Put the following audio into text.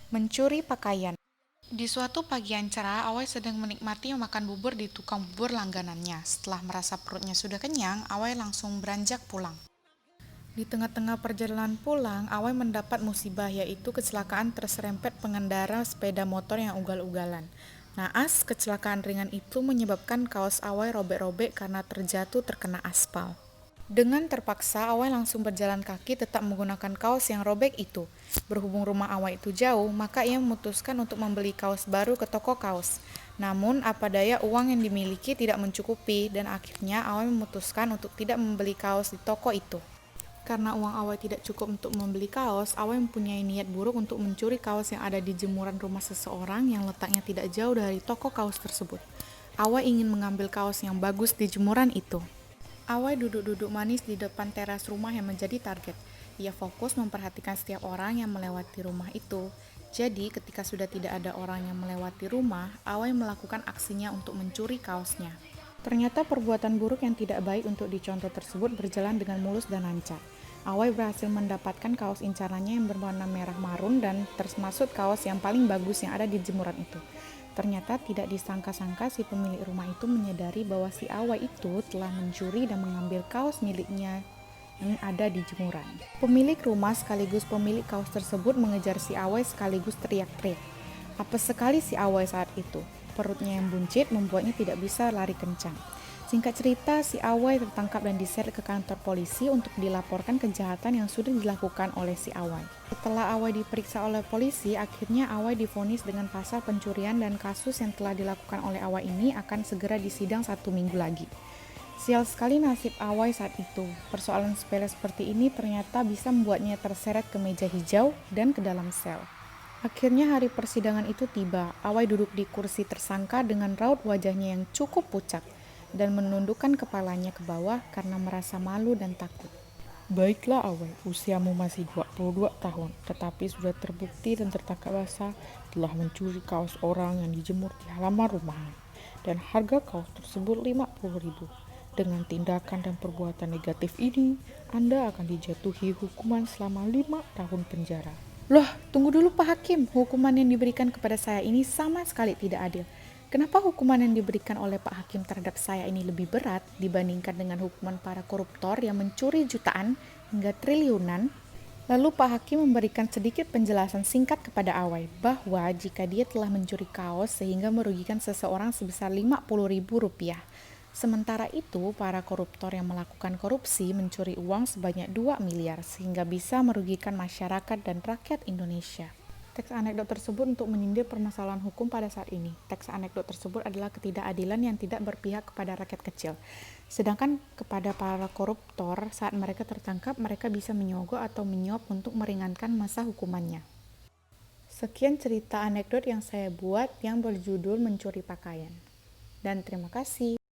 Mencuri pakaian. Di suatu pagi yang cerah, Awai sedang menikmati makan bubur di tukang bubur langganannya. Setelah merasa perutnya sudah kenyang, Awai langsung beranjak pulang. Di tengah-tengah perjalanan pulang, Awai mendapat musibah, yaitu kecelakaan terserempet pengendara sepeda motor yang ugal-ugalan. Naas, kecelakaan ringan itu menyebabkan kaos Awai robek-robek karena terjatuh terkena aspal. Dengan terpaksa, Awai langsung berjalan kaki tetap menggunakan kaos yang robek itu. Berhubung rumah Awai itu jauh, maka ia memutuskan untuk membeli kaos baru ke toko kaos. Namun, apa daya uang yang dimiliki tidak mencukupi dan akhirnya Awai memutuskan untuk tidak membeli kaos di toko itu. Karena uang Awai tidak cukup untuk membeli kaos, Awai mempunyai niat buruk untuk mencuri kaos yang ada di jemuran rumah seseorang yang letaknya tidak jauh dari toko kaos tersebut. Awai ingin mengambil kaos yang bagus di jemuran itu. Awai duduk-duduk manis di depan teras rumah yang menjadi target. Ia fokus memperhatikan setiap orang yang melewati rumah itu. Jadi, ketika sudah tidak ada orang yang melewati rumah, Awai melakukan aksinya untuk mencuri kaosnya. Ternyata perbuatan buruk yang tidak baik untuk dicontoh tersebut berjalan dengan mulus dan lancar. Awai berhasil mendapatkan kaos incarannya yang berwarna merah marun dan termasuk kaos yang paling bagus yang ada di jemuran itu. Ternyata tidak disangka-sangka si pemilik rumah itu menyadari bahwa si Awai itu telah mencuri dan mengambil kaos miliknya yang ada di jemuran. Pemilik rumah sekaligus pemilik kaos tersebut mengejar si Awai sekaligus teriak-teriak. Apa sekali si Awai saat itu. Perutnya yang buncit membuatnya tidak bisa lari kencang. Singkat cerita, si Awai tertangkap dan diseret ke kantor polisi untuk dilaporkan kejahatan yang sudah dilakukan oleh si Awai. Setelah Awai diperiksa oleh polisi, akhirnya Awai divonis dengan pasal pencurian dan kasus yang telah dilakukan oleh Awai ini akan segera disidang 1 minggu lagi. Sial sekali nasib Awai saat itu. Persoalan sepele seperti ini ternyata bisa membuatnya terseret ke meja hijau dan ke dalam sel. Akhirnya hari persidangan itu tiba. Awai duduk di kursi tersangka dengan raut wajahnya yang cukup pucat dan menundukkan kepalanya ke bawah karena merasa malu dan takut. Baiklah Awai, usiamu masih 22 tahun, tetapi sudah terbukti dan tertangkap basah telah mencuri kaos orang yang dijemur di halaman rumahnya. Dan harga kaos tersebut 50.000. Dengan tindakan dan perbuatan negatif ini, Anda akan dijatuhi hukuman selama 5 tahun penjara. Loh, tunggu dulu Pak Hakim, hukuman yang diberikan kepada saya ini sama sekali tidak adil. Kenapa hukuman yang diberikan oleh Pak Hakim terhadap saya ini lebih berat dibandingkan dengan hukuman para koruptor yang mencuri jutaan hingga triliunan? Lalu Pak Hakim memberikan sedikit penjelasan singkat kepada Awai bahwa jika dia telah mencuri kaos sehingga merugikan seseorang sebesar Rp50.000. Sementara itu, para koruptor yang melakukan korupsi mencuri uang sebanyak 2 miliar sehingga bisa merugikan masyarakat dan rakyat Indonesia. Teks anekdot tersebut untuk menyindir permasalahan hukum pada saat ini. Teks anekdot tersebut adalah ketidakadilan yang tidak berpihak kepada rakyat kecil. Sedangkan kepada para koruptor, saat mereka tertangkap, mereka bisa menyogok atau menyuap untuk meringankan masa hukumannya. Sekian cerita anekdot yang saya buat yang berjudul Mencuri Pakaian. Dan terima kasih.